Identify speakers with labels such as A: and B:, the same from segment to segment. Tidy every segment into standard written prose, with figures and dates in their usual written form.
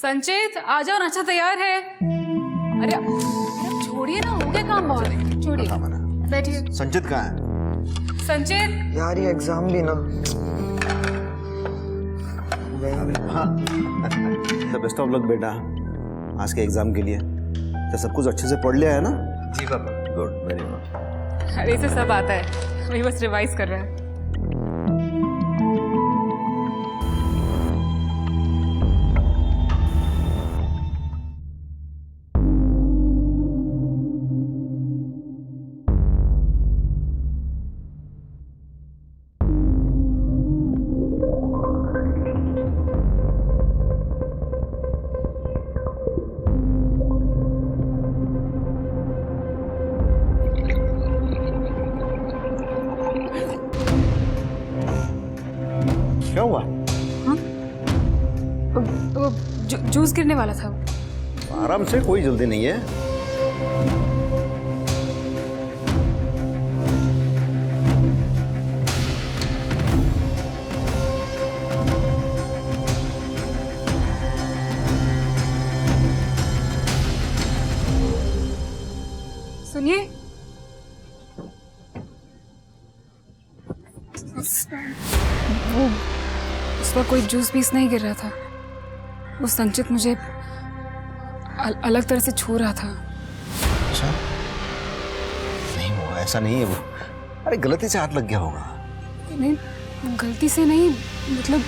A: संचित आ जाओ, नाश्ता तैयार है। अरे छोड़िए ना, हो गया काम बहुत। छोड़िए, बैठिए।
B: संचित कहाँ है?
A: संचित
C: यार ये एग्जाम भी ना।
B: हाँ द बेस्ट ऑफ लक बेटा आज के एग्जाम के लिए। तो सब कुछ अच्छे से पढ़ लिया है ना?
C: जी पापा।
B: Good, very good.
A: अरे इसे सब आता है, वही बस रिवाइज कर रहा है।
B: क्या हुआ?
A: वो जूस गिरने वाला था।
B: आराम से, कोई जल्दी नहीं है।
A: सुनिए, वो उस पर कोई जूस पीस नहीं गिर रहा था। वो संचित मुझे अलग तरह से छू रहा था।
B: अच्छा, नहीं हुआ, ऐसा नहीं है वो। अरे गलती से हाथ लग गया होगा।
A: नहीं, गलती से नहीं, मतलब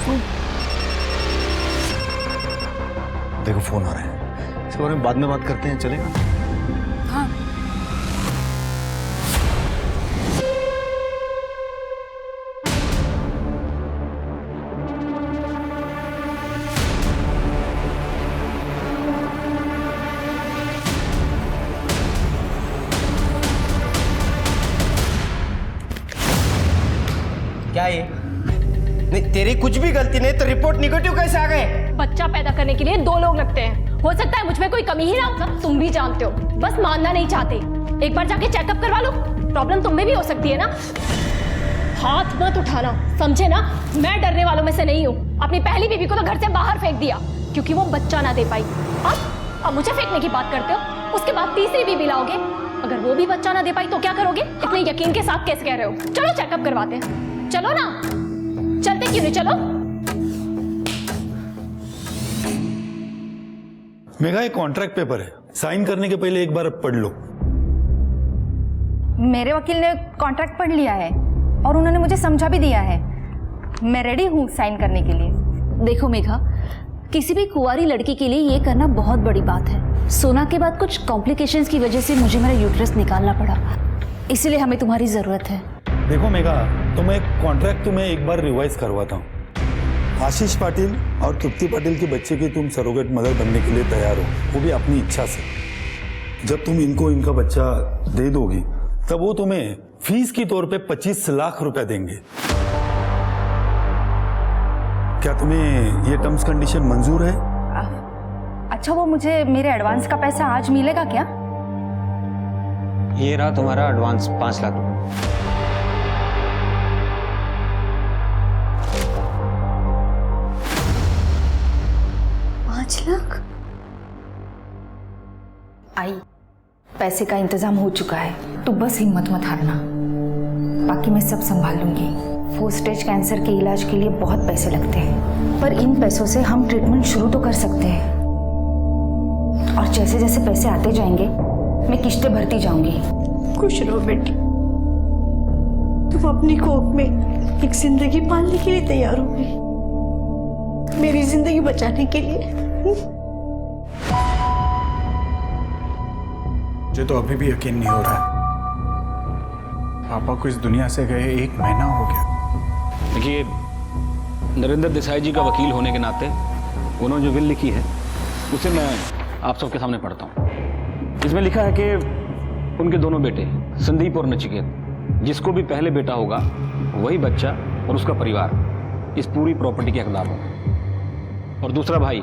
A: वो...
B: देखो फोन आ रहा है, इसके बारे में बाद में बात करते हैं, चलेगा?
A: हाँ।
C: क्या ये? नहीं तेरी कुछ भी गलती नहीं तो रिपोर्ट निगेटिव कैसे आ गए?
D: बच्चा पैदा करने के लिए 2 लोग लगते हैं। हो सकता है मुझ में कोई कमी ही ना हो, तुम भी जानते हो, बस मानना नहीं चाहते। एक बार जाके चेकअप करवा लो, प्रॉब्लम तुम में भी हो सकती है ना। हाथ मत उठाना, समझे ना? मैं डरने वालों में से नहीं हूँ। अपनी पहली बीवी को तो घर से बाहर फेंक दिया क्योंकि वो बच्चा ना दे पाई। अब मुझे फेंकने की बात करते हो, उसके बाद तीसरी बीवी लाओगे, अगर वो भी बच्चा ना दे पाई तो क्या करोगे? इतने यकीन के साथ कैसे कह रहे हो? चलो चेकअप करवाते हैं, चलो ना। चलते क्यों नहीं? चलो।
E: मेघा, एक कॉन्ट्रैक्ट पेपर है, साइन करने के पहले एक बार पढ़ लो।
F: मेरे वकील ने कॉन्ट्रैक्ट पढ़ लिया है और उन्होंने मुझे समझा भी दिया है। मैं रेडी हूँ साइन करने के लिए।
G: देखो मेघा, किसी भी कुंवारी लड़की के लिए ये करना बहुत बड़ी बात है। सोना के बाद कुछ कॉम्प्लिकेशंस की वजह से मुझे मेरा यूट्रस निकालना पड़ा, इसलिए हमें तुम्हारी जरूरत है।
E: देखो मेघा, तो मैं कॉन्ट्रैक्ट तुम्हें एक बार रिवाइज करवाता हूँ। आशीष पाटिल और तृप्ति पाटिल के बच्चे की तुम सरोगेट मदर बनने के लिए तैयार हो, वो भी अपनी इच्छा से। जब तुम इनको इनका बच्चा दे दोगी तब वो तुम्हें फीस के तौर पे 25 लाख रुपए देंगे। क्या तुम्हें ये टर्म्स कंडीशन मंजूर है?
F: अच्छा, वो मुझे मेरे एडवांस का पैसा आज मिलेगा क्या?
C: ये रहा तुम्हारा एडवांस 5 लाख रुपए।
F: 5 लाख? आई, पैसे का इंतजाम हो चुका है, तू बस हिम्मत मत हारना, बाकी मैं सब संभाल लूंगी। 4 स्टेज कैंसर के इलाज के लिए बहुत पैसे लगते हैं, पर इन पैसों से हम ट्रीटमेंट शुरू तो कर सकते हैं, और जैसे जैसे पैसे आते जाएंगे मैं किश्तें भरती जाऊंगी।
H: खुश रहो बेटी, तुम अपनी कोख में एक जिंदगी पालने के लिए तैयार हो गई, मेरी जिंदगी बचाने के लिए।
I: मुझे तो अभी भी यकीन नहीं हो रहा है, पापा को इस दुनिया से गए 1 महीना हो गया।
J: देखिए, नरेंद्र देसाई जी का वकील होने के नाते उन्होंने जो विल लिखी है उसे मैं आप सबके सामने पढ़ता हूँ। इसमें लिखा है कि उनके दोनों बेटे संदीप और नचिकेत, जिसको भी पहले बेटा होगा वही बच्चा और उसका परिवार इस पूरी प्रॉपर्टी के हकदार होगा, और दूसरा भाई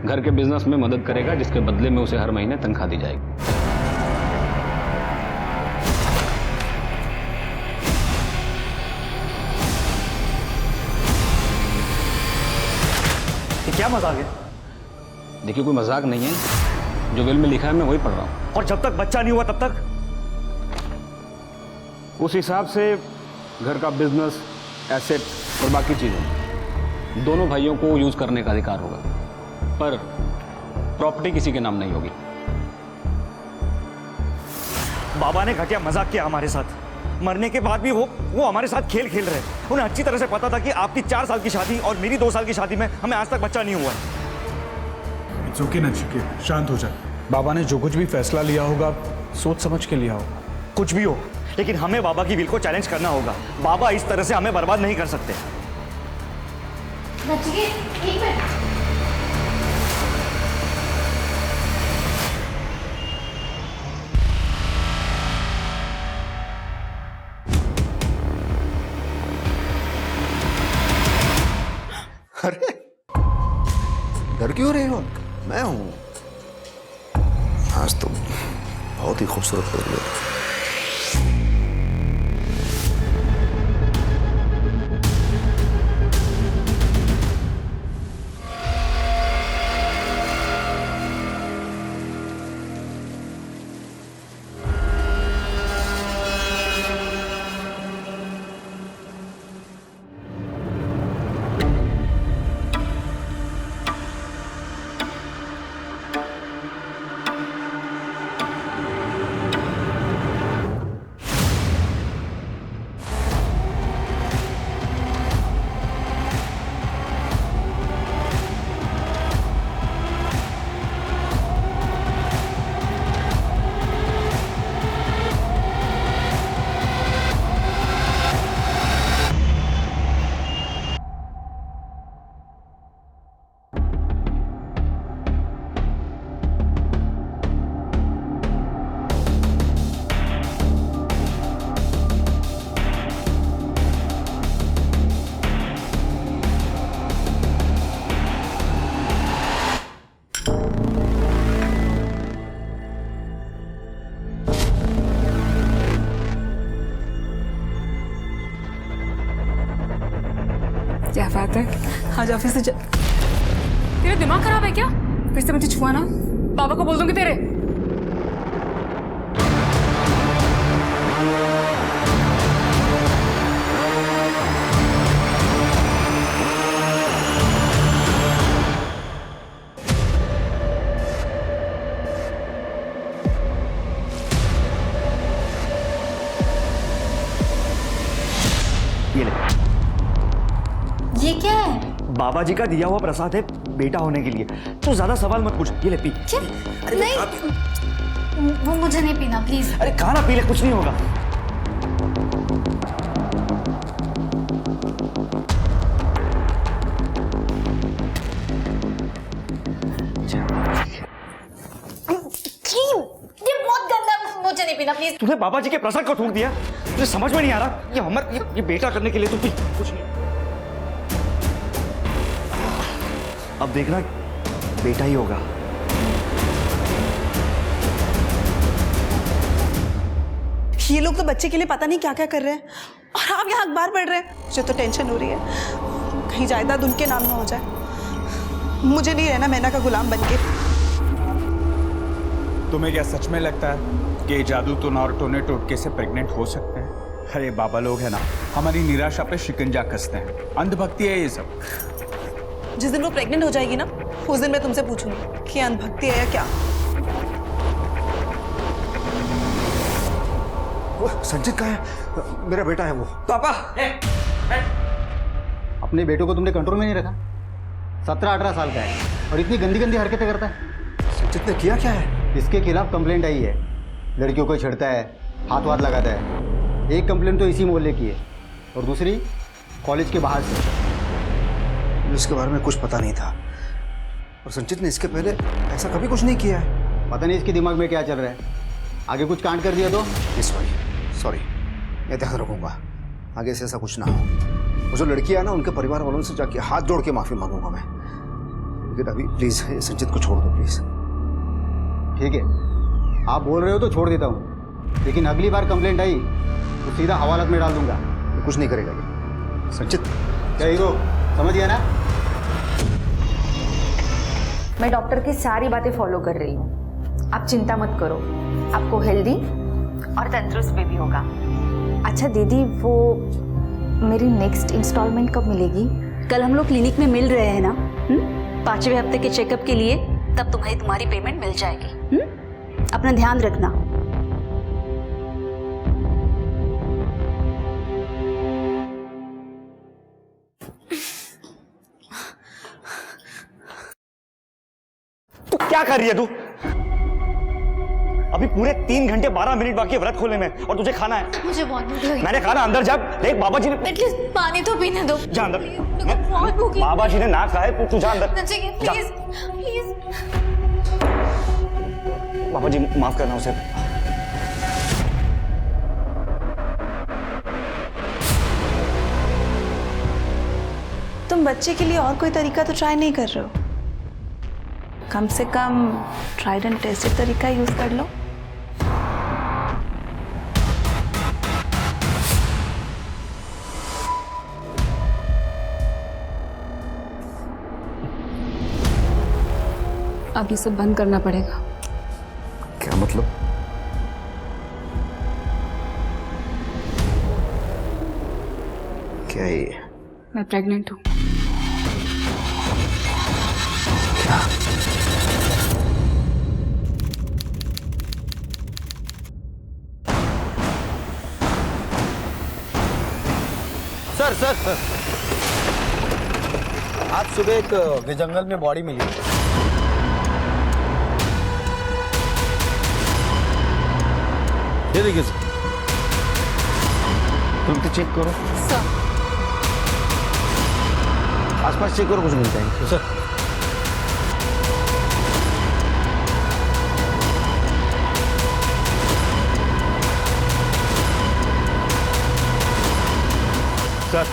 J: घर के बिजनेस में मदद करेगा, जिसके बदले में उसे हर महीने तनख्वाह दी जाएगी।
C: क्या मजाक है?
J: देखिए कोई मजाक नहीं है, जो बिल में लिखा है मैं वही पढ़ रहा हूँ।
K: और जब तक बच्चा नहीं हुआ तब तक?
J: उस हिसाब से घर का बिजनेस, एसेट और बाकी चीज़ें दोनों भाइयों को यूज़ करने का अधिकार होगा, पर प्रॉपर्टी किसी के नाम नहीं होगी।
K: बाबा ने घटिया मजाक किया हमारे साथ। मरने के बाद भी वो हमारे साथ खेल खेल रहे हैं। उन्हें अच्छी तरह से पता था कि आपकी 4 साल की शादी और मेरी 2 साल की शादी में हमें आज तक बच्चा नहीं हुआ है।
I: इट्स ओके नचिकेत, शांत हो जाए। बाबा ने जो कुछ भी फैसला लिया होगा सोच समझ के लिया होगा।
K: कुछ भी हो, लेकिन हमें बाबा की विल को चैलेंज करना होगा। बाबा इस तरह से हमें बर्बाद नहीं कर सकते।
D: नचिकेत, एक मिनट।
B: अरे डर क्यों रहे हो? मैं हूं। आज तो बहुत ही खूबसूरत लग रही हो।
A: क्या बात है, आज ऑफिस से तेरा दिमाग खराब है क्या? फिर से मुझे छुआ ना, बाबा को बोल दूंगी तेरे।
K: ये ले।
D: ये क्या है?
K: बाबा जी का दिया हुआ प्रसाद है बेटा होने के लिए। तो ज्यादा सवाल मत पूछ, ये ले पी।
D: क्या? नहीं, वो मुझे नहीं पीना प्लीज।
K: अरे खाना पी ले, कुछ नहीं होगा।
D: ये बहुत गंदा, मुझे नहीं पीना प्लीज।
K: तूने बाबा जी के प्रसाद को थूक दिया, तुझे समझ में नहीं आ रहा? ये बेटा करने के लिए तू पी, कुछ नहीं। अब देखना बेटा ही होगा।
H: ये लोग तो बच्चे के लिए पता नहीं क्या क्या कर रहे हैं और आप यहाँ अखबार पढ़ रहे हैं। मुझे तो टेंशन हो रही है, कहीं जायदाद उनके नाम ना हो जाए। मुझे नहीं रहना मैना का गुलाम बनके।
I: तुम्हें क्या सच में लगता है कि जादू टोना और टोने टोटके से प्रेग्नेंट हो सकते हैं? अरे बाबा लोग है ना, हमारी निराशा पे शिकंजा कसते हैं। अंधभक्ति है ये सब।
H: जिस दिन वो प्रेग्नेंट हो जाएगी ना, उस दिन मैं तुमसे पूछूंगी कि अंधभक्ति है या क्या।
B: संचित कहाँ है? मेरा बेटा है वो।
C: पापा,
L: अपने बेटों को तुमने कंट्रोल में नहीं रखा। 17-18 साल का है और इतनी गंदी गंदी हरकतें करता है।
B: संचित ने किया क्या है?
L: इसके खिलाफ कंप्लेंट आई है। लड़कियों को छेड़ता है, हाथ वाथ लगाता है। एक कंप्लेंट तो इसी मोहल्ले की है और दूसरी कॉलेज के बाहर से।
B: इसके बारे में कुछ पता नहीं था और संचित ने इसके पहले ऐसा कभी कुछ नहीं किया है।
L: पता नहीं इसके दिमाग में क्या चल रहा है। आगे कुछ कांड कर दिया तो?
B: सॉरी, मैं ध्यान रखूंगा, आगे से ऐसा कुछ ना हो। वो जो लड़की है ना, उनके परिवार वालों से जाके हाथ जोड़ के माफी मांगूंगा मैं। लेकिन अभी प्लीज संचित को छोड़ दो प्लीज।
L: ठीक है, आप बोल रहे हो तो छोड़ देता हूँ, लेकिन अगली बार कंप्लेंट आई तो सीधा हवालात में डाल दूंगा।
B: कुछ नहीं करेगा ये। संचित
L: क्या हीरो, समझ गया ना?
F: मैं डॉक्टर की सारी बातें फॉलो कर रही हूँ। आप चिंता मत करो, आपको हेल्दी और तंदुरुस्त बेबी होगा। अच्छा दीदी, वो मेरी नेक्स्ट इंस्टॉलमेंट कब मिलेगी?
G: कल हम लोग क्लिनिक में मिल रहे हैं ना, 5वें हफ्ते के चेकअप के लिए, तब तुम्हारी पेमेंट मिल जाएगी। अपना ध्यान रखना।
K: तू क्या कर रही है तू? अभी पूरे 3 घंटे 12 मिनट बाकी है व्रत खोलने में और तुझे खाना है।
D: मुझे बहुत भूख लगी।
K: मैंने कहा ना अंदर जा, देख बाबा जी ने
D: एटलीस्ट पानी तो पीने दो।
K: जा अंदर।
D: बहुत भूख लगी।
K: बाबा जी ने ना कहा है, तू जा अंदर। जा।
D: Please please.
K: बाबा जी माफ करना उसे।
H: तुम बच्चे के लिए और कोई तरीका तो ट्राई नहीं कर रहे हो? कम से कम ट्राइड एंड टेस्टेड तरीका यूज कर लो।
A: अब ये सब बंद करना पड़ेगा।
B: क्या मतलब? क्या ये?
A: मैं प्रेग्नेंट हूँ।
L: सर आज सुबह एक जंगल में बॉडी मिली।
B: ये देखिए सर, तुम तो चेक करो।
A: सर
B: आसपास चेक करो, कुछ मिलता है सर।
L: सर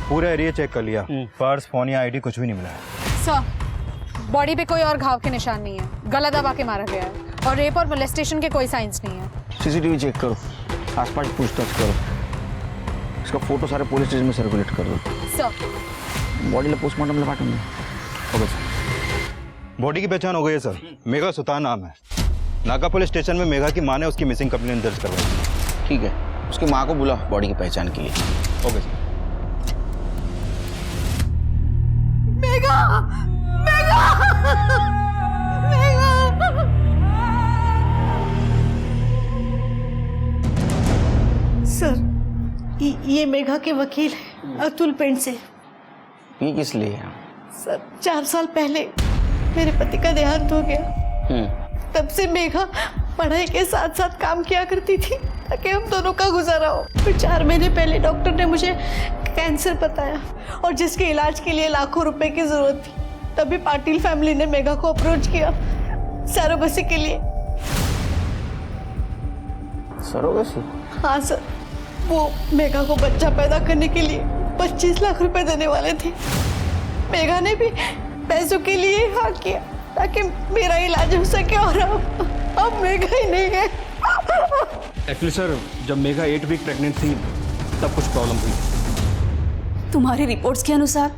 L: पूरा एरिया चेक कर लिया, पर्स, फोन या आईडी कुछ भी नहीं मिला है।
M: सर बॉडी पे कोई और घाव के निशान नहीं है, गला दबा के मारा गया है और रेप और मोलेस्टेशन के कोई साइंस नहीं है।
B: सीसीटीवी चेक करो, आसपास पूछताछ करो, इसका फोटो सारे पुलिस स्टेशन में सर्कुलेट कर दो।
M: सर
B: बॉडीला पोस्टमार्टम ला पाठवून द्या। Okay sir.
L: बॉडी की पहचान हो गई है सर, मेघा सुतार नाम है। नाका पुलिस स्टेशन में मेघा की मां ने उसकी मिसिंग कंप्लेंट दर्ज करवाई।
B: ठीक है, उसकी माँ को बुला बॉडी की पहचान के लिए।
L: Okay sir.
H: Megha, Megha, Megha. Sir ये मेघा के वकील हैं, अतुल पेंट से।
B: ये किस लिए है?
H: सर 4 साल पहले मेरे पति का देहांत हो गया। तब से मेघा पढ़ाई के साथ साथ काम किया करती थी ताकि हम दोनों का गुजारा हो। फिर 4 महीने पहले डॉक्टर ने मुझे कैंसर बताया और जिसके इलाज के लिए लाखों रुपए की जरूरत थी। तभी पाटिल फैमिली ने मेघा को अप्रोच किया सरोगेसी के लिए।
B: सरोगेसी?
H: हाँ सर, वो मेघा को बच्चा पैदा करने के लिए 25 लाख रुपए देने वाले थे। मेघा ने भी पैसों के लिए हाँ किया ताकि मेरा इलाज हो सके और अब मेघा ही नहीं है।
J: एक्चुअली सर, जब मेघा 8 वीक प्रेग्नेंट थी तब कुछ प्रॉब्लम हुई।
G: तुम्हारी रिपोर्ट्स के अनुसार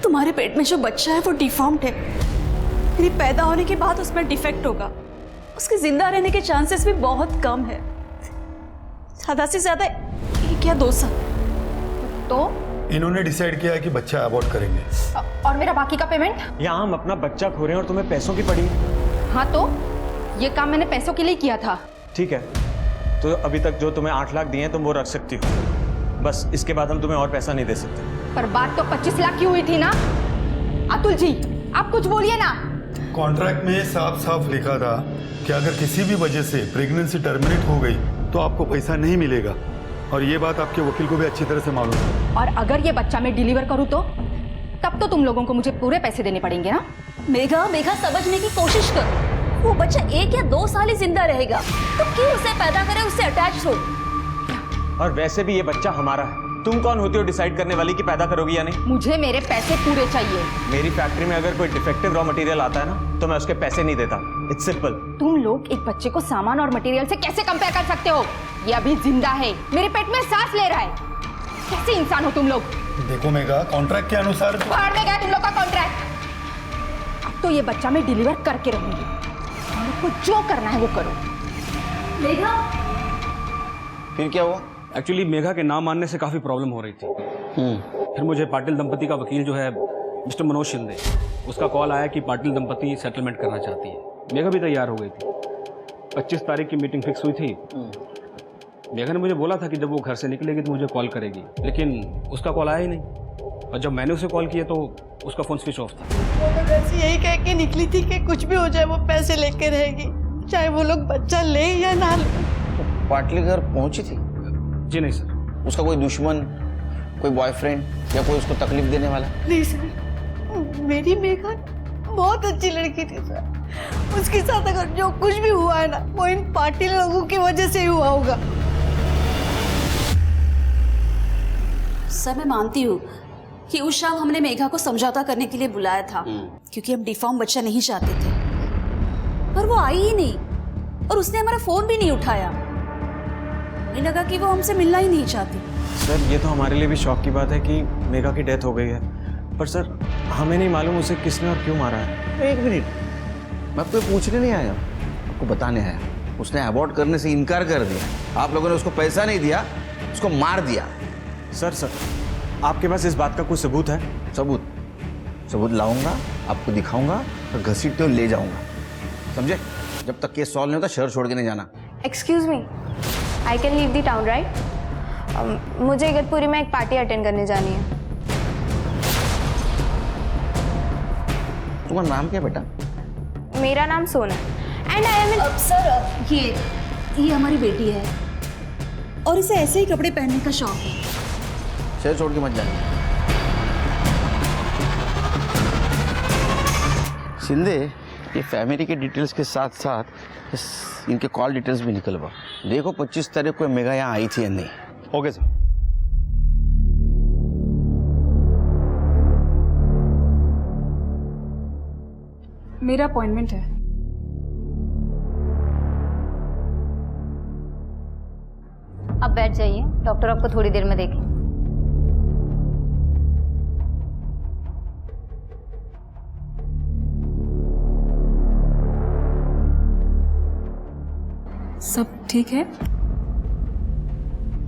G: तुम्हारे पेट में जो बच्चा है वो डिफॉर्म्ड है।
H: मेरी पैदा होने के बाद उसमें डिफेक्ट होगा।
G: उसके जिंदा रहने के चांसेस भी बहुत कम है,
H: ज्यादा से ज्यादा 1 या 2 साल।
M: तो
E: इन्होंने डिसाइड किया है कि बच्चा अबॉर्ट करेंगे।
M: और मेरा बाकी का पेमेंट?
K: यहाँ हम अपना बच्चा खो रहे हैं और तुम्हें पैसों की पड़ी है।
M: हाँ तो ये काम मैंने पैसों के लिए किया था।
K: ठीक है, तो अभी तक जो तुम्हें 8 लाख दिए हैं तुम वो रख सकती हो, बस इसके बाद हम तुम्हें और पैसा नहीं दे सकते।
M: पर बात तो 25 लाख की हुई थी ना। अतुल जी आप कुछ बोलिए ना।
E: कॉन्ट्रैक्ट में साफ साफ लिखा था कि अगर किसी भी वजह से प्रेगनेंसी टर्मिनेट हो गई तो आपको पैसा नहीं मिलेगा, और ये बात आपके वकील को भी अच्छी तरह से मालूम है।
M: और अगर ये बच्चा मैं डिलीवर करूं तो तब तो तुम लोगों को मुझे पूरे पैसे देने पड़ेंगे ना।
G: मेघा समझने की कोशिश कर। वो बच्चा 1 या 2 साल ही जिंदा रहेगा, तो क्यों उसे पैदा करे, उससे अटैच हो।
K: और वैसे भी ये बच्चा हमारा है, तुम कौन होती हो डिसाइड करने वाली कि पैदा करोगी या नहीं?
M: मुझे मेरे पैसे पूरे चाहिए।
K: मेरी फैक्ट्री में अगर कोई डिफेक्टिव रॉ मटेरियल आता है ना तो मैं उसके पैसे नहीं देता। It's simple.
M: तुम लोग एक बच्चे को सामान और मटेरियल से कैसे कंपेयर कर सकते हो? ये अभी जिंदा है, मेरे पेट में सांस ले रहा है। कैसे इंसान हो तुम लोग?
E: देखो मेघा, कॉन्ट्रैक्ट के अनुसार
M: बाहर में गया तुम लोग का कॉन्ट्रैक्ट।
D: तो ये बच्चा मैं डिलीवर करके रहूंगी। तुम लोग को जो करना है वो करो।
G: मेघा,
K: फिर क्या हुआ?
J: एक्चुअली मेघा के नाम मानने से काफ़ी प्रॉब्लम हो रही थी। फिर मुझे पाटिल दंपति का वकील जो है मिस्टर मनोज शिंदे, उसका कॉल आया कि पाटिल दंपति सेटलमेंट करना चाहती है। मेघा भी तैयार हो गई थी। 25 तारीख की मीटिंग फिक्स हुई थी। मेघा ने मुझे बोला था कि जब वो घर से निकलेगी तो मुझे कॉल करेगी, लेकिन उसका कॉल आया ही नहीं। और जब मैंने उसे कॉल किया तो उसका फ़ोन स्विच ऑफ था।
H: वो तो घर से यही कह के निकली थी कि कुछ भी हो जाए वो पैसे लेके रहेगी, चाहे वो लोग बच्चा ले या ना ले।
K: तो पाटली घर पहुंची थी?
J: जी नहीं सर।
K: उसका कोई दुश्मन, कोई बॉयफ्रेंड या कोई उसको तकलीफ देने वाला?
H: नहीं सर, मेरी मेघा बहुत अच्छी लड़की थी सर। उसके साथ अगर जो कुछ भी हुआ है ना, वो इन पाटिल लोगों की वजह से ही हुआ होगा।
G: सर मैं मानती हूँ कि उस शाम हमने मेघा को समझौता करने के लिए बुलाया था, क्योंकि हम डिफॉर्म बच्चा नहीं चाहते थे, पर वो आई ही नहीं और उसने हमारा फोन भी नहीं उठाया। मुझे लगा कि वो हमसे मिलना ही नहीं चाहती।
N: सर ये तो हमारे लिए भी शौक की बात है कि मेघा की डेथ हो गई है, पर सर हमें नहीं मालूम उसे किसने और क्यों मारा है।
K: एक मिनट, मैं आपको पूछने नहीं आया, आपको बताने आया। उसने अबॉर्ट करने से इनकार कर दिया, आप लोगों ने उसको पैसा नहीं दिया, उसको मार दिया।
N: सर आपके पास इस बात का कोई सबूत है?
K: सबूत लाऊंगा, आपको दिखाऊंगा और घसीटते हुए ले जाऊंगा, समझे? जब तक केस सॉल्व नहीं होता शहर छोड़ के नहीं जाना।
O: Excuse me, I can leave the town right? मुझे इगतपुरी में एक पार्टी अटेंड करने जानी है।
K: तुम्हारा नाम क्या बेटा?
O: मेरा नाम सोना and I am in.
G: Sir ये हमारी बेटी है और इसे ऐसे ही कपड़े पहनने का शौक है।
K: शहर छोड़ के मत जाना। शिंदे, ये फैमिली के डिटेल्स के साथ साथ इनके कॉल डिटेल्स भी निकलवा। देखो 25 तारीख को मेघा यहाँ आई थी या नहीं।
N: Okay sir.
A: मेरा अपॉइंटमेंट है।
G: अब बैठ जाइए, डॉक्टर आपको थोड़ी देर में देखें।
A: सब ठीक है?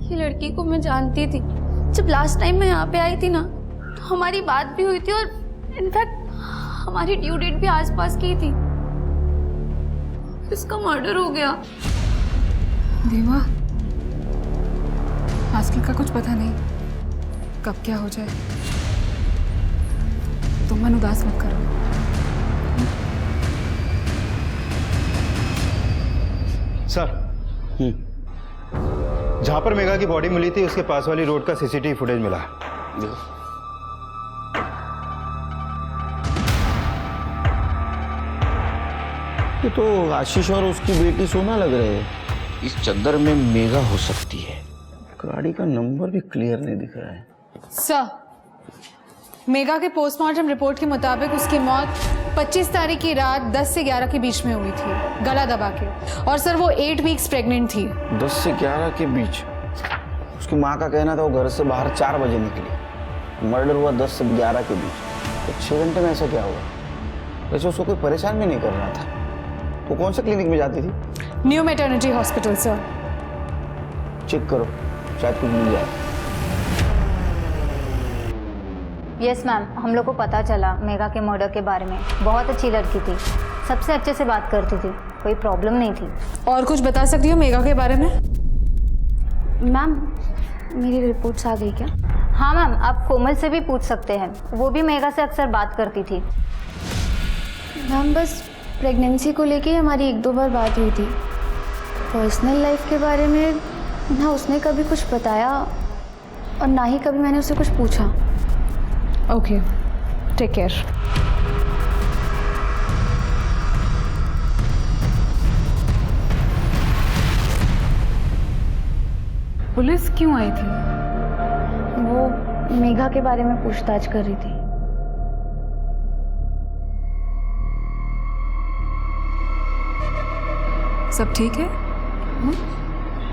O: ये लड़की को मैं जानती थी। जब लास्ट टाइम मैं यहाँ पे आई थी ना, तो हमारी बात भी हुई थी और इनफैक्ट हमारी ड्यू डेट भी आसपास की थी। इसका मर्डर हो गया।
A: देवा, आजकल का कुछ पता नहीं कब क्या हो जाए। तुम मन उदास मत करो।
L: सर, जहां पर मेघा की बॉडी मिली थी उसके पास वाली रोड का सीसीटीवी फुटेज मिला।
K: ये तो आशीष और उसकी बेटी सोना लग रहे हैं। इस चद्दर में मेघा हो सकती है। गाड़ी का नंबर भी क्लियर नहीं दिख रहा है।
M: सर, मेघा के पोस्टमार्टम रिपोर्ट के मुताबिक उसकी मौत 25 तारीख की रात 10 से 11 के बीच में हुई थी, गला दबा के। और सर वो 8 वीक्स प्रेग्नेंट थी।
K: 10 से 11 के बीच? उसकी माँ का कहना था वो घर से बाहर 4 बजे निकली। मर्डर हुआ 10 से 11 के बीच। तो 6 घंटे में ऐसा क्या हुआ? वैसे उसको कोई परेशान भी नहीं कर रहा था। वो कौन से क्लिनिक में जाती थी?
M: New maternity hospital sir.
K: Check करो, शायद कुछ मिल जाए।
G: यस मैम, हम लोग को पता चला मेघा के मर्डर के बारे में। बहुत अच्छी लड़की थी, सबसे अच्छे से बात करती थी, कोई प्रॉब्लम नहीं थी।
M: और कुछ बता सकती हो मेघा के बारे में?
O: मैम, मेरी रिपोर्ट्स आ गई क्या?
G: हाँ मैम, आप कोमल से भी पूछ सकते हैं, वो भी मेघा से अक्सर बात करती थी।
O: मैम, बस प्रेगनेंसी को लेके हमारी 1-2 बार बात हुई थी। पर्सनल लाइफ के बारे में ना उसने कभी कुछ बताया और ना ही कभी मैंने उससे कुछ पूछा।
M: Okay, take care.
A: पुलिस क्यों आई थी?
O: वो मेघा के बारे में पूछताछ कर रही थी।
A: सब ठीक है?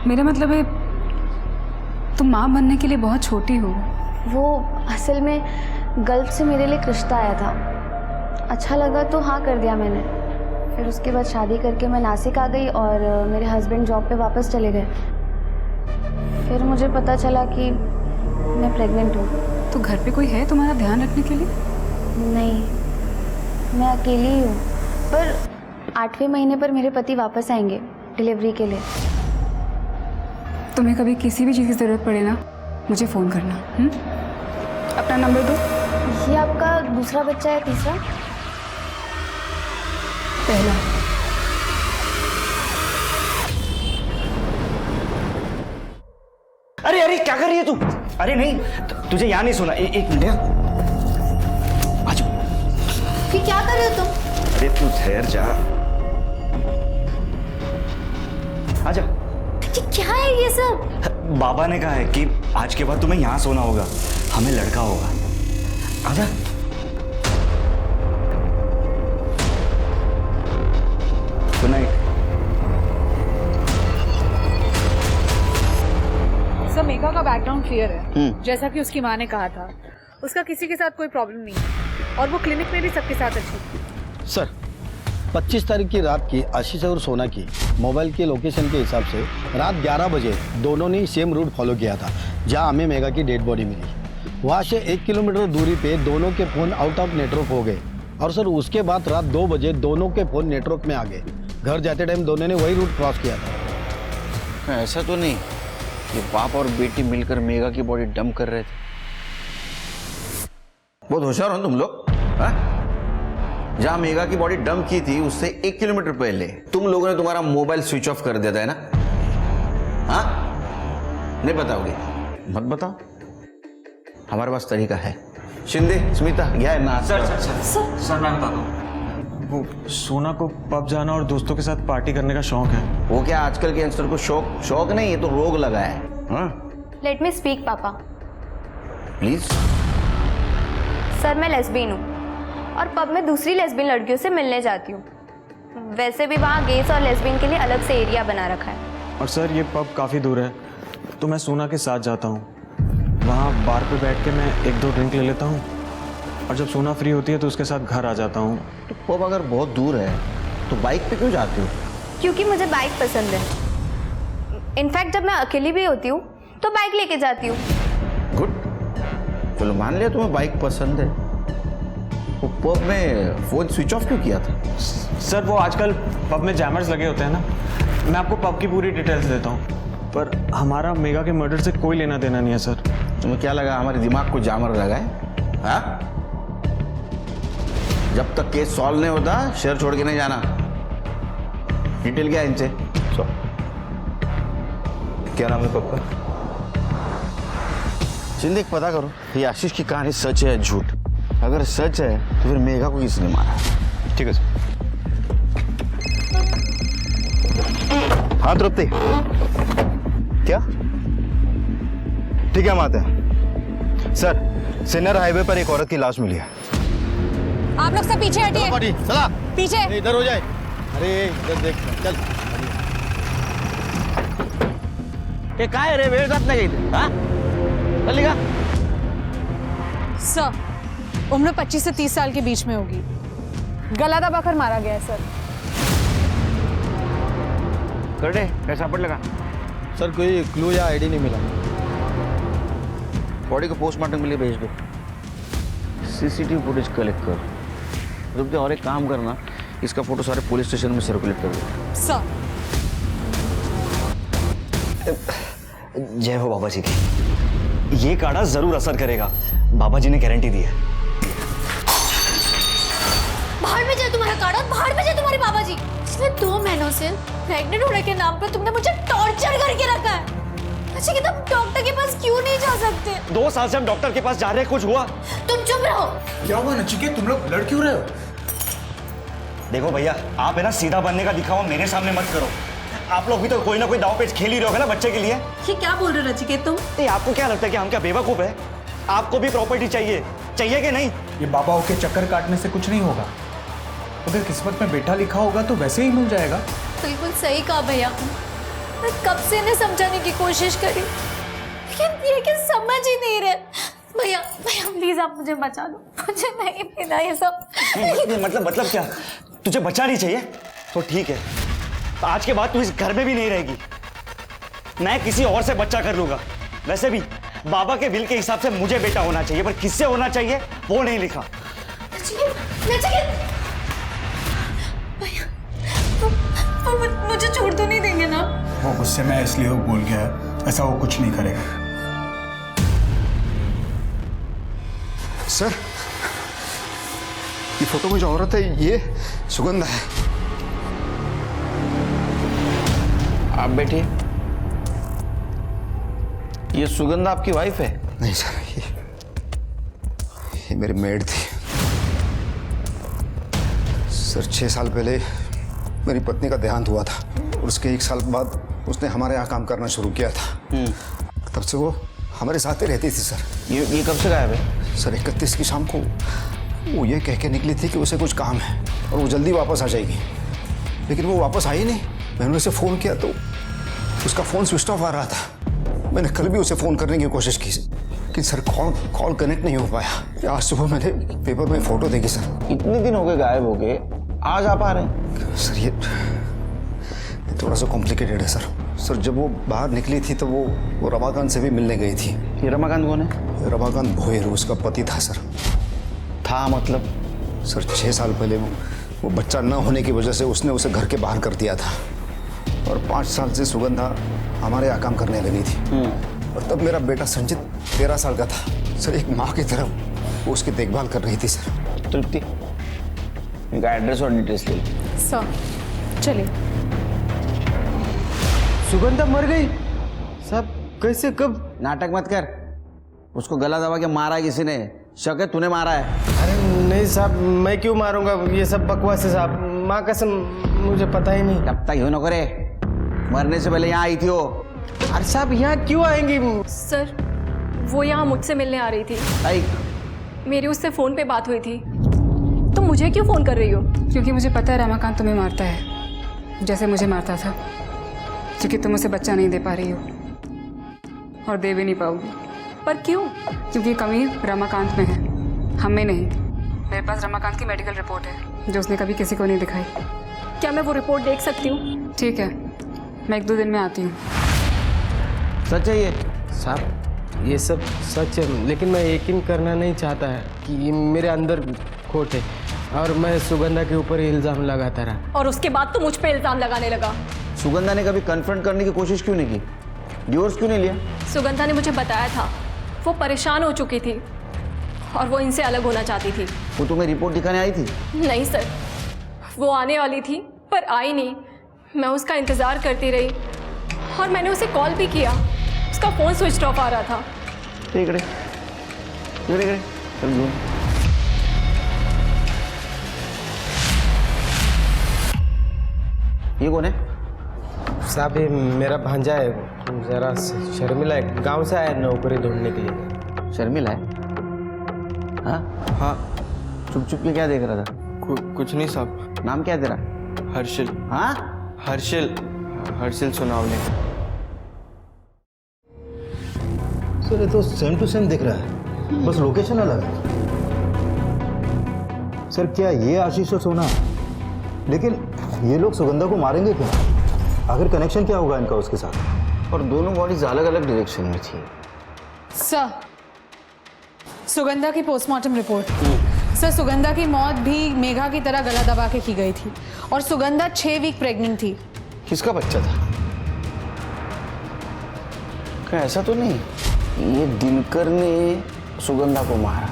A: मेरा मतलब है तुम माँ बनने के लिए बहुत छोटी हो।
O: वो असल में गल्फ से मेरे लिए एक रिश्ता आया था अच्छा लगा तो हाँ कर दिया मैंने। फिर उसके बाद शादी करके मैं नासिक आ गई और मेरे हस्बैंड जॉब पे वापस चले गए। फिर मुझे पता चला कि मैं प्रेग्नेंट हूँ।
A: तो घर पे कोई है तुम्हारा ध्यान रखने के लिए?
O: नहीं, मैं अकेली ही हूँ। पर 8वें महीने पर मेरे पति वापस आएंगे डिलीवरी के लिए।
A: तुम्हें कभी किसी भी चीज़ की ज़रूरत पड़े ना, मुझे फ़ोन करना। अपना नंबर दो।
O: ये आपका दूसरा बच्चा है, तीसरा?
A: पहला।
K: अरे अरे क्या कर रही है तू? अरे नहीं, तुझे यहाँ नहीं सुना। एक मिनट आ जाओ।
O: ये क्या कर रहे हो तुम?
K: अरे तू ठहर जा, आ जा।
O: क्या है ये सब?
K: बाबा ने कहा है कि आज के बाद तुम्हें यहाँ सोना होगा, हमें लड़का होगा। आजा। Good night.
M: सर मेघा का बैकग्राउंड क्लियर है, जैसा कि उसकी माँ ने कहा था। उसका किसी के साथ कोई प्रॉब्लम नहीं है और वो क्लिनिक में भी सबके साथ अच्छी थी।
L: सर 25 तारीख की रात की आशीष और सोना की मोबाइल के लोकेशन के हिसाब से रात 11 बजे दोनों ने सेम रूट फॉलो किया था जहां हमें मेघा की डेड बॉडी मिली। वहां से 1 किलोमीटर दूरी पे दोनों के फ़ोन आउट ऑफ नेटवर्क हो गए और सर उसके बाद रात 2 बजे दोनों के फ़ोन नेटवर्क में आ गए। घर जाते टाइम दोनों ने वही रूट क्रॉस किया था।
J: ऐसा तो नहीं कि बाप और बेटी मिलकर मेघा की बॉडी डंप कर रहे थे?
P: बहुत होशियार हो तुम लोग। जहां मेघा की बॉडी डंप की थी उससे 1 किलोमीटर पहले तुम लोगों ने तुम्हारा मोबाइल स्विच ऑफ कर दिया था, है ना? हाँ, नहीं बताओगे? मत बताओ, हमारे पास तरीका है। शिंदे, स्मिता, क्या है ना?
N: सर मैं बता दूं, वो सोना को पब जाना और दोस्तों के साथ पार्टी करने का शौक है।
P: वो क्या आजकल के यंगस्टर को शौक नहीं, ये तो रोग लगा है। हाँ?
O: लेट मी स्पीक पापा।
P: प्लीज।
O: सर मैं लेस्बियन हूँ और पब में दूसरी लेस्बियन लड़कियों से मिलने जाती हूँ। वैसे भी वहाँ गेस और लेस्बियन के लिए अलग से एरिया बना रखा है।
N: और सर ये पब काफ़ी दूर है तो मैं सोना के साथ जाता हूँ। वहाँ बार पे बैठ के मैं 1-2 ड्रिंक ले लेता हूँ और जब सोना फ्री होती है तो उसके साथ घर आ जाता हूँ।
P: तो पब अगर बहुत दूर है तो बाइक पे क्यों जाते हो?
O: क्योंकि मुझे बाइक पसंद है। इनफैक्ट जब मैं अकेली भी होती हूँ तो बाइक लेके जाती हूँ।
P: गुड, चलो मान लिया तुम्हें बाइक पसंद है। वो पब में फोन स्विच ऑफ क्यों किया था?
N: सर वो आजकल पब में जैमर्स लगे होते हैं ना। मैं आपको पब की पूरी डिटेल्स देता हूँ, पर हमारा मेघा के मर्डर से कोई लेना देना नहीं है सर।
P: तुम्हें क्या लगा हमारे दिमाग को जामर लगा है? हाँ? जब तक केस सॉल्व नहीं होता शहर छोड़ के नहीं जाना। डिटेल क्या है इनसे? क्या नाम है पब का? शिंदे, पता करो ये आशीष की कहानी सच है झूठ। अगर सच है तो फिर मेघा को किसने मारा?
J: ठीक है सर।
L: हाँ तृप्ति, क्या? ठीक है, हम आते हैं। सर सिन्नर हाईवे पर एक औरत की लाश मिली है।
M: आप लोग सब पीछे हटिए।
L: चला
M: पीछे
L: इधर हो जाए। अरे इधर देख, चल।
P: ये काय रे वेळ जात नाही इथे? हाँ? चल निघा।
M: सर उम्र 25 से 30 साल के बीच में होगी। गला दबाकर मारा गया है सर।
P: करडे कैसा सापडलं?
L: सर कोई क्लू या आईडी नहीं मिला।
P: बॉडी को पोस्टमार्टम के लिए भेज दो। सीसीटीवी फुटेज कलेक्ट कर। रुपये और एक काम करना, इसका फोटो सारे पुलिस स्टेशन में सर्कुलेट कर दो।
M: सर
K: जय हो बाबा जी की। ये काढ़ा जरूर असर करेगा, बाबा जी ने गारंटी दी है।
O: बाहर में जाए तुम्हारा काढ़ा, बाहर में जाए तुम्हारे बाबा जी। पिछले 2 महीनों से प्रेग्नेंट होने के नाम पे तुमने मुझे टॉर्चर करके रखा है। अच्छा कि तुम डॉक्टर के पास क्यों नहीं जा सकते?
K: 2 साल से हम डॉक्टर के पास जा रहे हैं, कुछ हुआ?
O: तुम चुप रहो।
I: क्या हुआ नचिकेत, तुम लोग लड़ क्यों रहे हो?
K: देखो भैया, आप है ना सीधा बनने का दिखावा मेरे सामने मत करो। आप लोग भी तो कोई ना कोई दाव पेच खेल ही रहे हो ना बच्चे के लिए।
G: ये क्या बोल रहे हो नचिकेत तुम?
K: आपको क्या लगता है कि हम क्या बेवकूफ है? आपको भी प्रॉपर्टी चाहिए कि नहीं?
I: ये बाबाओं के चक्कर काटने से कुछ नहीं होगा। अगर किस्मत में बेटा लिखा होगा तो वैसे ही मिल जाएगा।
O: बिल्कुल सही कहा भैया। मैं कब से इन्हें समझाने की कोशिश करी, लेकिन ये कि समझ ही नहीं रहे। भैया भैया प्लीज आप मुझे बचा दो।
D: मुझे नहीं पीना ये सब।
K: मतलब क्या? तुझे बच्चा नहीं चाहिए? तो ठीक है, तो आज के बाद तू इस घर में भी नहीं रहेगी। मैं किसी और से बच्चा कर लूंगा। वैसे भी बाबा के विल के हिसाब से मुझे बेटा होना चाहिए, पर किससे होना चाहिए वो नहीं लिखा।
D: मुझे छोड़ तो नहीं देंगे ना?
I: वो गुस्से में इसलिए वो बोल गया है, ऐसा वो कुछ नहीं करेगा।
B: सर, ये फोटो में जो औरत है ये सुगंधा है।
P: आप बैठिए। ये सुगंधा आपकी वाइफ है?
B: नहीं सर, ये मेरी मेड थी। सर 6 साल पहले मेरी पत्नी का देहांत हुआ था और उसके 1 साल बाद उसने हमारे यहाँ काम करना शुरू किया था। तब से वो हमारे साथ ही रहती थी सर।
P: ये कब से गायब है?
B: सर 31 की शाम को वो ये कह के निकली थी कि उसे कुछ काम है और वो जल्दी वापस आ जाएगी, लेकिन वो वापस आई नहीं। मैंने उसे फ़ोन किया तो उसका फ़ोन स्विच ऑफ आ रहा था। मैंने कल भी उसे फ़ोन करने की कोशिश की लेकिन सर कॉल कनेक्ट नहीं हो पाया। आज सुबह मैंने पेपर में फ़ोटो देखी सर।
P: इतने दिन हो गए गायब हो गए, आज आप आ रहे हैं?
B: सर ये थोड़ा सा कॉम्प्लिकेटेड है सर। जब वो बाहर निकली थी तो वो रमाकांत से भी मिलने गई थी।
P: ये रमाकांत कौन है?
B: रमाकांत भोयर उसका पति था सर।
P: था मतलब?
B: सर 6 साल पहले वो बच्चा न होने की वजह से उसने उसे घर के बाहर कर दिया था और 5 साल से सुगंधा हमारे यहाँ काम करने लगी थी। और तब मेरा बेटा संचित 13 साल का था। सर एक माँ की तरह वो उसकी देखभाल कर रही थी सर।
P: तृप्ति, इनका एड्रेस और डिटेल्स ले।
M: सर चलिए।
K: सुगंधा मर गई? सब कैसे, कब?
P: नाटक मत कर। उसको गला दबा के मारा किसी ने। शक है तूने मारा है?
C: अरे नहीं साहब, मैं क्यों मारूंगा? ये सब बकवास है साहब, माँ कसम मुझे पता ही नहीं।
P: तब तक यूं न करे, मरने से पहले यहाँ आई थी वो।
C: अरे साहब यहाँ क्यों आएंगी?
D: सर वो यहाँ मुझसे मिलने आ रही थी। मेरी उससे फ़ोन पे बात हुई थी। तुम मुझे क्यों फ़ोन कर रही हो?
A: क्योंकि मुझे पता है रमाकांत तुम्हें मारता है जैसे मुझे मारता था, क्योंकि तुम उसे बच्चा नहीं दे पा रही हो और दे भी नहीं पाओगी।
D: पर क्यों?
A: क्योंकि कमी रमाकांत में है, हम में नहीं। मेरे पास रमाकांत की मेडिकल रिपोर्ट है जो उसने कभी किसी को नहीं दिखाई।
D: क्या मैं वो रिपोर्ट देख सकती हूँ?
A: ठीक है, मैं 1-2 दिन में आती हूँ।
P: सच है ये?
C: साहब ये सब सच है, लेकिन मैं यकीन करना नहीं चाहता है कि मेरे अंदर खोट है और मैं सुगंधा के ऊपर इल्ज़ाम लगाता रहा।
D: और उसके बाद तो मुझ पे इल्ज़ाम लगाने लगा।
P: सुगंधा ने कभी कन्फ्रंट करने की कोशिश क्यों नहीं की? डिवोर्स क्यों नहीं लिया?
D: सुगंधा ने मुझे बताया था वो परेशान हो चुकी थी और वो इनसे अलग होना चाहती थी।
P: वो तुम्हें रिपोर्ट दिखाने आई थी?
D: नहीं सर, वो आने वाली थी पर आई नहीं। मैं उसका इंतज़ार करती रही और मैंने उसे कॉल भी किया, उसका फ़ोन स्विच ऑफ आ रहा था।
P: ठीक है, ये कौन है?
C: साहब ये मेरा भांजा है, जरा शर्मिला है, गांव से आया नौकरी ढूंढने के लिए।
P: शर्मिला है? हाँ
C: हाँ।
P: चुप चुप के क्या देख रहा था?
C: कुछ नहीं साहब।
P: नाम क्या तेरा?
C: हर्षिल।
P: हाँ
C: हर्षिल सोनावले।
L: सर ये तो सेम टू सेम दिख रहा है, बस लोकेशन अलग है। सर क्या ये आशीष और सोना? लेकिन ये लोग सुगंधा को मारेंगे क्यों? आखिर कनेक्शन क्या होगा इनका उसके साथ?
P: और दोनों बॉडीज अलग अलग डायरेक्शन में थी।
M: सर सुगंधा की पोस्टमार्टम रिपोर्ट। सर सुगंधा की मौत भी मेघा की तरह गला दबा के की गई थी और सुगंधा 6 वीक प्रेग्नेंट थी।
P: किसका बच्चा था? क्या ऐसा तो नहीं ये दिनकर ने सुगंधा को मारा,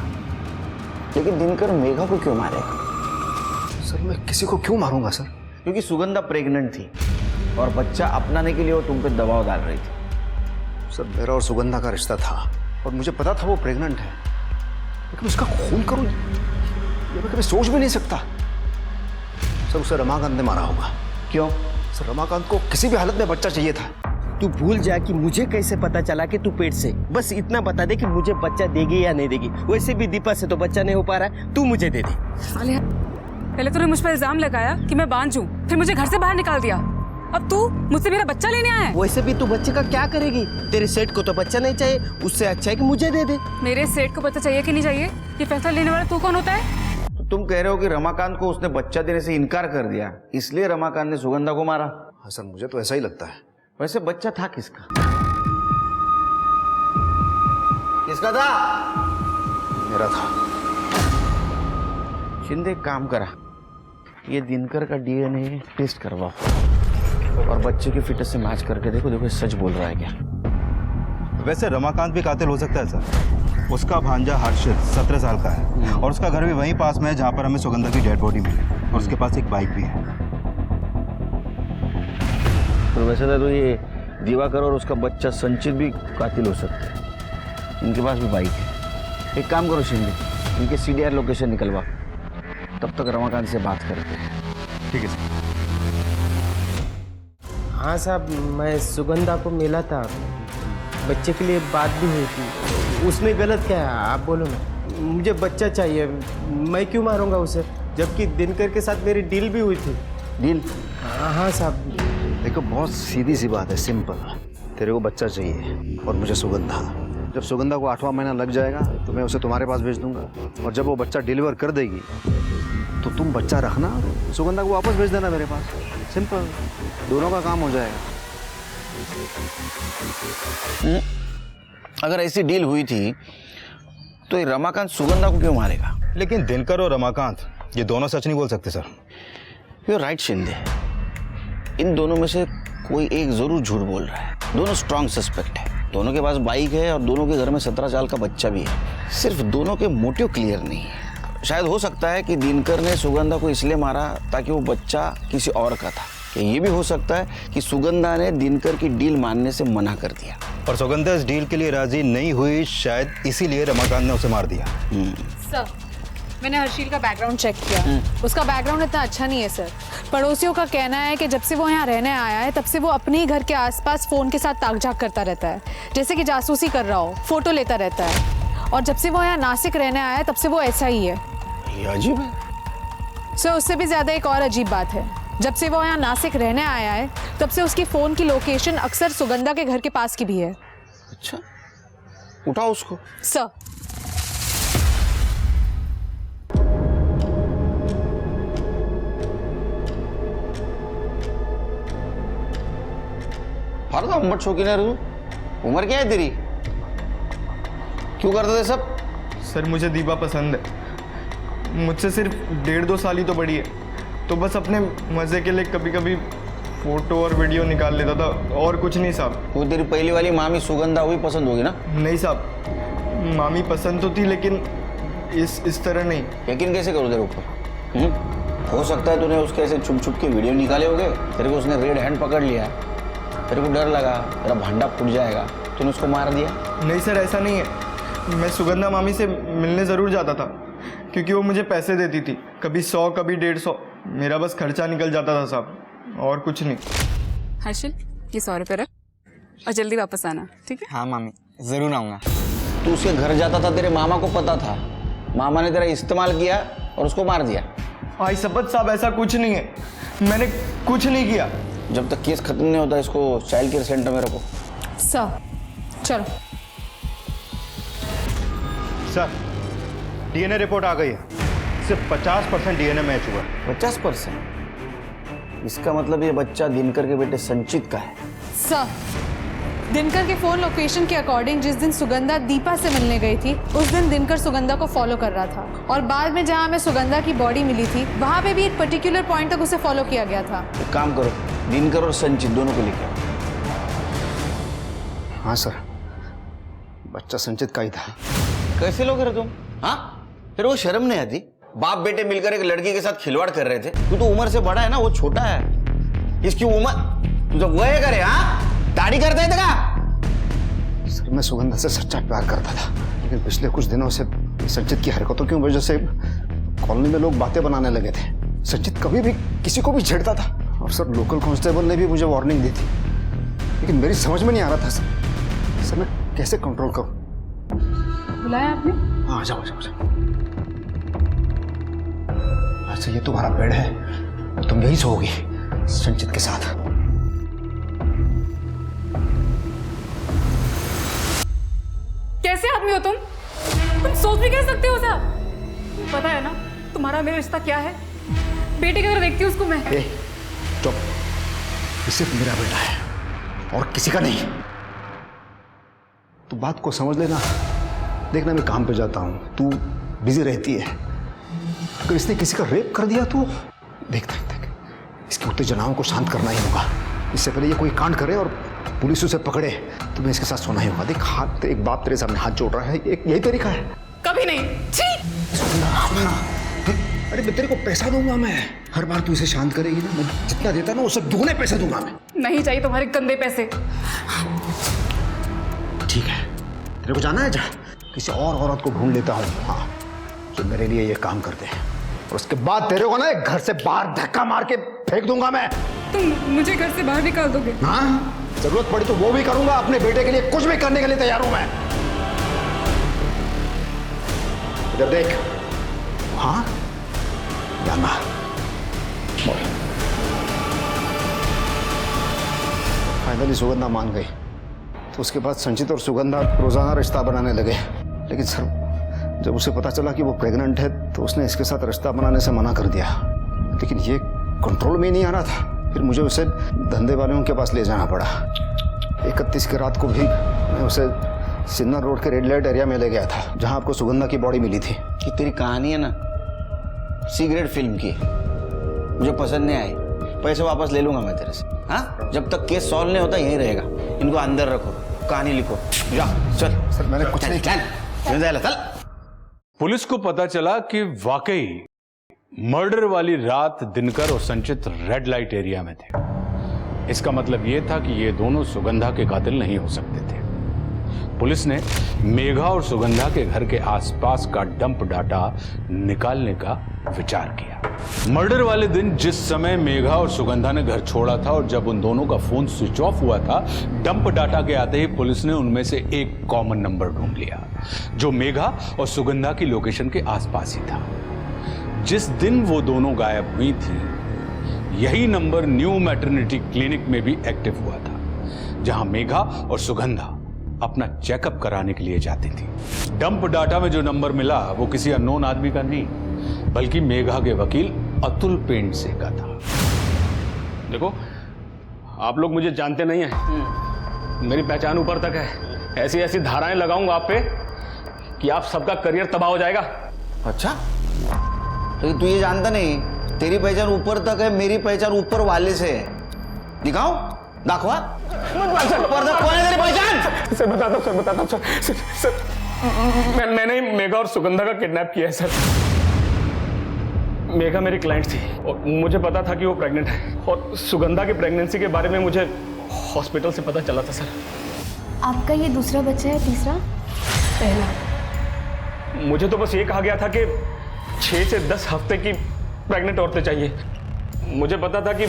P: लेकिन दिनकर मेघा को क्यों मारेगा?
B: सर मैं किसी को क्यों मारूंगा सर?
P: क्योंकि सुगंधा प्रेग्नेंट थी और बच्चा अपनाने के लिए वो तुम पे दबाव डाल रही थी।
B: सर मेरा और सुगंधा का रिश्ता था और मुझे पता था वो प्रेग्नेंट है, लेकिन उसका खून करूं ये मैं कभी सोच भी नहीं सकता। सर उसे रमाकांत ने मारा होगा।
P: क्यों?
B: सर रमाकांत को किसी भी हालत में बच्चा चाहिए था।
C: तू भूल जा कि मुझे कैसे पता चला कि तू पेट से, बस इतना बता दे कि मुझे बच्चा देगी या नहीं देगी। वैसे भी दीपा से तो बच्चा नहीं हो पा रहा, तू मुझे दे दे।
A: पहले तूने मुझ पर इल्जाम लगाया कि मैं बांझ हूं, फिर मुझे घर से बाहर निकाल दिया। अब तू मुझसे मेरा बच्चा लेने आया है?
C: वैसे भी तू बच्चे का क्या करेगी? तेरे सेठ को तो बच्चा नहीं चाहिए, उससे अच्छा है कि मुझे दे दे।
A: मेरे सेठ को बच्चा चाहिए कि नहीं चाहिए, ये फैसला लेने वाला तू कौन होता है?
P: तो तुम कह रहे हो कि रमाकांत को उसने बच्चा देने से इनकार कर दिया, इसलिए रमाकांत ने सुगंधा को मारा?
B: हाँ सर, मुझे तो ऐसा ही लगता है।
P: वैसे बच्चा था किसका? किसका था?
B: मेरा था।
P: शिंदे एक काम करा, ये दिनकर का डीएनए टेस्ट करवाओ और बच्चे की फिटनेस से मैच करके देखो देखो सच बोल रहा है क्या।
K: वैसे रमाकांत भी कातिल हो सकता है सर। उसका भांजा हर्षित 17 साल का है और उसका घर भी वहीं पास में है जहाँ पर हमें सुगंधा की डेड बॉडी मिली, और उसके पास एक बाइक भी है।
P: तो वैसे तो ये दिवाकर और उसका बच्चा संचित भी कातिल हो सकते हैं, इनके पास भी बाइक है। एक काम करो शिंदे, इनके CDR लोकेशन निकलवा, तब तक रमाकांत से बात करते हैं।
K: ठीक है सर।
C: हाँ साहब, मैं सुगंधा को मिला था, बच्चे के लिए बात भी हुई थी। उसने गलत क्या है आप बोलो ना? मुझे बच्चा चाहिए, मैं क्यों मारूंगा उसे, जबकि दिनकर के साथ मेरी डील भी हुई थी।
P: डील?
C: हाँ साहब।
B: देखो बहुत सीधी सी बात है, सिंपल। तेरे को बच्चा चाहिए और मुझे सुगंधा। जब सुगंधा को 8वां महीना लग जाएगा तो मैं उसे तुम्हारे पास भेज दूंगा, और जब वो बच्चा डिलीवर कर देगी तो तुम बच्चा रखना, सुगंधा को वापस भेज देना मेरे पास। सिंपल, दोनों का काम हो जाएगा।
P: अगर ऐसी डील हुई थी तो ये रमाकांत सुगंधा को क्यों मारेगा?
K: लेकिन दिनकर और रमाकांत ये दोनों सच नहीं बोल सकते सर।
P: यू राइट शिंदे, इन दोनों में से कोई एक जरूर झूठ बोल रहा है। दोनों स्ट्रॉन्ग सस्पेक्ट है, दोनों के पास बाइक है और दोनों के घर में 17 साल का बच्चा भी है। सिर्फ दोनों के मोटिव क्लियर नहीं है। शायद हो सकता है कि दिनकर ने सुगंधा को इसलिए मारा ताकि वो बच्चा किसी और का था, या ये भी हो सकता है कि सुगंधा ने दिनकर की डील मानने से मना कर दिया
K: और सुगंधा इस डील के लिए राजी नहीं हुई, शायद इसीलिए रमाकांत ने उसे मार दिया।
M: सर, मैंने हर्षिल का बैकग्राउंड चेक किया, उसका बैकग्राउंड इतना अच्छा नहीं है सर। पड़ोसियों का कहना है कि जब से वो यहाँ रहने आया है तब से वो अपने ही घर के आसपास फोन के साथ ताक-झाक करता रहता है, जैसे कि जासूसी कर रहा हो, फोटो लेता रहता है। और जब से वो यहाँ नासिक रहने आया है तब से वो ऐसा ही है।
P: ये अजीब है
M: सर। उससे भी ज्यादा एक और अजीब बात है, जब से वो यहाँ नासिक रहने आया है तब से उसकी फोन की लोकेशन अक्सर सुगंधा के घर के पास की भी है।
P: अच्छा, उठाओ उसको।
M: सर।
P: हर दम मत शौकीन है तू, उम्र क्या है तेरी, क्यों करते थे सब?
N: सर मुझे दीपा पसंद है, मुझसे सिर्फ 1.5-2 साल ही तो बड़ी है, तो बस अपने मजे के लिए कभी कभी फोटो और वीडियो निकाल लेता था, और कुछ नहीं साहब।
P: वो तेरी पहली वाली मामी सुगंधा हुई पसंद होगी ना?
N: नहीं साहब, मामी पसंद तो थी लेकिन इस तरह नहीं।
P: यकीन कैसे करो तेरे ऊपर? हो सकता है तूने उसके ऐसे छुप छुप के वीडियो निकाले होंगे, तेरे को उसने रेड हैंड पकड़ लिया, तेरे को डर लगा तेरा भांडा फूट जाएगा, तूने उसको मार दिया।
N: नहीं सर, ऐसा नहीं है। मैं सुगंधा मामी से मिलने ज़रूर जाता था क्योंकि वो मुझे पैसे देती थी, कभी 100 कभी 150, मेरा बस खर्चा निकल जाता था साहब, और कुछ नहीं।
A: हर्षिल, ये 100 रुपये रख और जल्दी वापस आना, ठीक है?
N: हाँ मामी, ज़रूर आऊँगा।
P: तू उसके घर जाता था, तेरे मामा को पता था, मामा ने तेरा इस्तेमाल किया और उसको मार दिया।
N: आई सबत साहब, ऐसा कुछ नहीं है, मैंने कुछ नहीं किया।
P: जब तक केस खत्म नहीं होता इसको चाइल्ड केयर सेंटर में रखो।
M: सर चलो।
K: सर, डीएनए रिपोर्ट आ गई है, सिर्फ 50% डीएनए मैच हुआ।
P: 50%? इसका मतलब ये बच्चा दिनकर के बेटे संचित का है।
M: सर, दिनकर के फोन लोकेशन के अकॉर्डिंग जिस दिन सुगंधा दीपा से मिलने गई थी उस दिन दिनकर सुगंधा को फॉलो कर रहा था, और बाद में जहां हमें सुगंधा की बॉडी मिली थी वहां पे भी एक पर्टिकुलर पॉइंट तक उसे फॉलो किया गया था।
P: एक काम करो, दिनकर और संचित दोनों को लेकर।
B: हाँ सर, बच्चा संचित का ही था।
P: कैसे लोग रहे तुम? हाँ, फिर वो शर्म नहीं आती? बाप बेटे मिलकर एक लड़की के साथ खिलवाड़ कर रहे थे। तू तो उम्र से बड़ा है ना, वो छोटा है। इसकी उम्र तुझे वो करे? हाँ, दाढ़ी कर देते का?
B: सर, मैं सुगंधा से सच्चा प्यार करता था, लेकिन पिछले कुछ दिनों से संचित की हरकतों की वजह से कॉलोनी में लोग बातें बनाने लगे थे। संचित कभी भी किसी को भी छेड़ता था, और सर लोकल कांस्टेबल ने भी मुझे वार्निंग दी थी, लेकिन मेरी समझ में नहीं आ रहा था सर मैं कैसे कंट्रोल करूं।
A: बुलाया आपने?
B: हाँ, जाओ जाओ जाओ। अच्छा, ये तुम्हारा बेड है, तुम यही सोओगी संचित के साथ।
A: आदमी हो तुम सोच भी कह सकते हो साहब? पता है ना तुम्हारा मेरा रिश्ता क्या है? बेटे की तरह देखती हूँ उसको मैं।
B: चुप, ये सिर्फ मेरा बेटा है और किसी का नहीं। तू बात को समझ लेना। देखना मैं काम पे जाता हूँ, तू बिजी रहती है। अगर इसने किसी का रेप कर दिया तो देख इसकी उत्तेजनाओं को शांत करना ही होगा। इससे पहले ये कोई कांड करे और पुलिस उसे पकड़े तो मैं इसके साथ सोना ही होगा। देख हाथ, एक बाप तेरे सामने हाथ जोड़ रहा है, एक यही तरीका है।
A: कभी नहीं।
B: सुनना, अरे मैं तेरे को पैसा दूंगा। मैं हर बार तू इसे शांत करेगी ना, मैं जितना देता ना उससे दुगने पैसे दूंगा मैं।
A: नहीं चाहिए तुम्हारे गंदे पैसे।
B: ठीक है, तेरे को जाना है, जा किसी और औरत को ढूंढ लेता हूँ, हाँ, जो मेरे लिए ये काम करते हैं। और उसके बाद तेरे को ना घर से बाहर धक्का मार के फेंक दूंगा मैं।
A: तुम मुझे घर से बाहर निकाल दोगे?
B: हाँ, जरूरत पड़ी तो वो भी करूंगा। अपने बेटे के लिए कुछ भी करने के लिए तैयार हूं मैं। इधर देख। हाँ, जाना। फाइनली सुगंधा मान गई तो उसके बाद संचित और सुगंधा रोजाना रिश्ता बनाने लगे। लेकिन सर, जब उसे पता चला कि वो प्रेग्नेंट है तो उसने इसके साथ रिश्ता बनाने से मना कर दिया। लेकिन ये कंट्रोल में नहीं आ रहा था। फिर मुझे उसे धंधे वालों के पास ले जाना पड़ा। 31 की रात को भी मैं उसे सिन्नर रोड के रेड लाइट एरिया में ले गया था, जहां आपको सुगंधा की बॉडी मिली थी।
P: कि तेरी कहानी है ना सिगरेट फिल्म की, मुझे पसंद नहीं आई। पैसे वापस ले लूंगा मैं तेरे से। हाँ, जब तक केस सॉल्व नहीं होता यहीं रहेगा। इनको अंदर रखो, कहानी लिखो। जा चल।
B: सर मैंने कुछ नहीं किया।
P: चल।
J: पुलिस को पता चला कि वाकई मर्डर वाली रात दिनकर और संचित रेड लाइट एरिया में थे। इसका मतलब यह था कि ये दोनों सुगंधा के कातिल नहीं हो सकते थे। पुलिस ने मेघा और सुगंधा के घर के आसपास का डंप डाटा निकालने का विचार किया। मर्डर वाले दिन जिस समय मेघा और सुगंधा ने घर छोड़ा था और जब उन दोनों का फोन स्विच ऑफ हुआ था, डंप डाटा के आते ही पुलिस ने उनमें से एक कॉमन नंबर ढूंढ लिया जो मेघा और सुगंधा की लोकेशन के आसपास ही था। जिस दिन वो दोनों गायब हुई थी, यही नंबर न्यू मैटरनिटी क्लिनिक में भी एक्टिव हुआ था, जहां मेघा और सुगंधा अपना चेकअप कराने के लिए जाती थी। डंप डाटा में जो नंबर मिला वो किसी अननोन आदमी का नहीं, बल्कि मेघा के वकील अतुल पेंट से का था। देखो, आप लोग मुझे जानते नहीं हैं, मेरी पहचान ऊपर तक है। ऐसी ऐसी धाराएं लगाऊंगा आप पे कि आप सबका करियर तबाह हो जाएगा।
P: अच्छा, तो तू ये जानता नहीं तेरी पहचान ऊपर तक है, मेरी पहचान ऊपर वाले से है। दिखाओ, दाखवा। ऊपर तक कौन है तेरी पहचान?
J: सर बताता हूँ सर। मैंने ही मेघा और सुगंधा का किडनैप किया है सर। मेघा मेरी क्लाइंट थी और मुझे पता था कि वो प्रेग्नेंट है, और सुगंधा की प्रेगनेंसी के बारे में मुझे हॉस्पिटल से पता चला था सर।
O: आपका ये दूसरा बच्चा है, तीसरा?
A: पहला।
J: मुझे तो बस ये कहा गया था कि 6 से 10 हफ्ते की प्रेग्नेंट औरतें चाहिए। मुझे पता था कि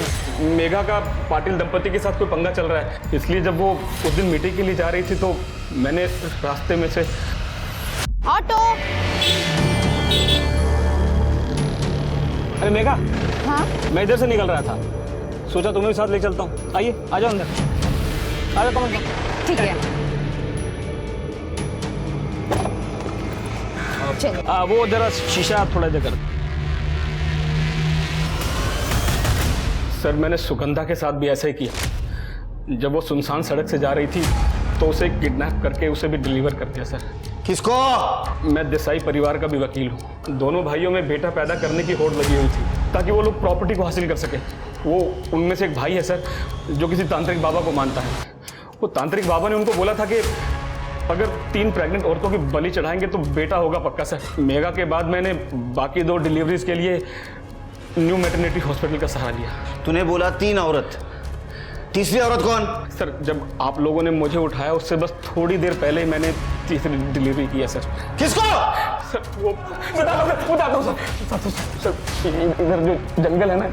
J: मेघा का पाटिल दंपति के साथ कोई पंगा चल रहा है, इसलिए जब वो उस दिन मीटिंग के लिए जा रही थी तो मैंने रास्ते में से
M: ऑटो।
J: अरे मेघा,
O: हाँ?
J: मैं इधर से निकल रहा था, सोचा तुम्हें भी साथ ले चलता हूँ। आइए, आ जाओ अंदर, आ जाओ। कम
O: ठीक है।
J: वो जरा शीशा थोड़ा जगह। सर, मैंने सुगंधा के साथ भी ऐसा ही किया। जब वो सुनसान सड़क से जा रही थी तो उसे किडनैप करके उसे भी डिलीवर कर दिया सर।
P: किसको?
J: मैं देसाई परिवार का भी वकील हूँ। दोनों भाइयों में बेटा पैदा करने की होड़ लगी हुई थी ताकि वो लोग प्रॉपर्टी को हासिल कर सके। वो उनमें से एक भाई है सर जो किसी तांत्रिक बाबा को मानता है। वो तांत्रिक बाबा ने उनको बोला था कि अगर 3 प्रेग्नेंट औरतों की बलि चढ़ाएंगे तो बेटा होगा पक्का सर। मेघा के बाद मैंने बाकी 2 डिलीवरीज के लिए न्यू मैटरनिटी हॉस्पिटल का सहारा लिया।
P: तूने बोला 3 औरत, तीसरी औरत कौन?
J: सर, जब आप लोगों ने मुझे उठाया उससे बस थोड़ी देर पहले ही मैंने तीसरी डिलीवरी किया सर।
P: किसको?
J: सर, वो बताता हूँ सर। इधर जो जंगल है ना,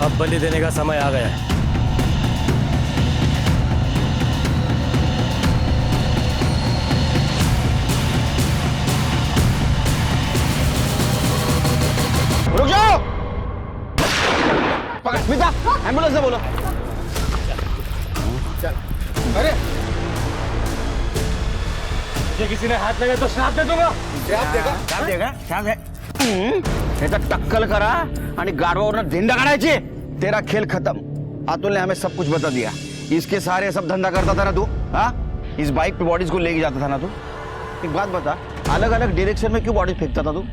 K: अब बलि देने का समय आ गया है।
P: रुक जाओ। एम्बुलेंस से बोलो।
K: अरे ये किसी ने हाथ लगा तो श्राप दे दूंगा।
P: श्राप देगा? श्राप है? याचा टक्कल करा आणि गाडवावरनं धिंडा काढायची। तेरा खेल खत्म। अतुल ने हमें सब कुछ बता दिया। इसके सारे सब धंधा करता था ना तू? हाँ, इस बाइक पे बॉडीज को लेके जाता था ना तू? एक बात बता, अलग अलग डायरेक्शन में क्यों बॉडी फेंकता था तू?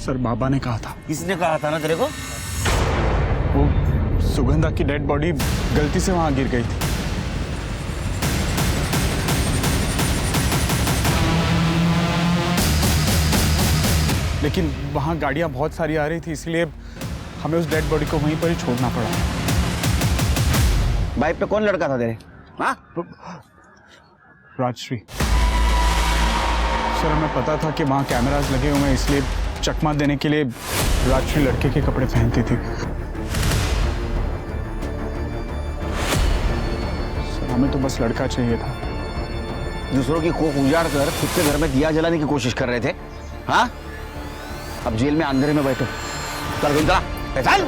I: सर बाबा ने कहा था।
P: किसने कहा था ना तेरे को?
I: वो सुगंधा की डेड बॉडी गलती से वहां गिर गई थी। लेकिन वहां गाड़ियां बहुत सारी आ रही थी, इसलिए हमें उस डेड बॉडी को वहीं पर ही छोड़ना पड़ा।
P: बाइक पे कौन लड़का था तेरे? हाँ?
I: राजश्री। सर हमें पता था कि वहां कैमरास लगे हुए हैं, इसलिए चकमा देने के लिए राजश्री लड़के के कपड़े पहनती थी। सर हमें तो बस लड़का चाहिए था।
P: दूसरों की कोख उजाड़ कर खुद के घर में दिया जलाने की कोशिश कर रहे थे। हाँ, अब जेल में अंधेरे में बैठो। चल चल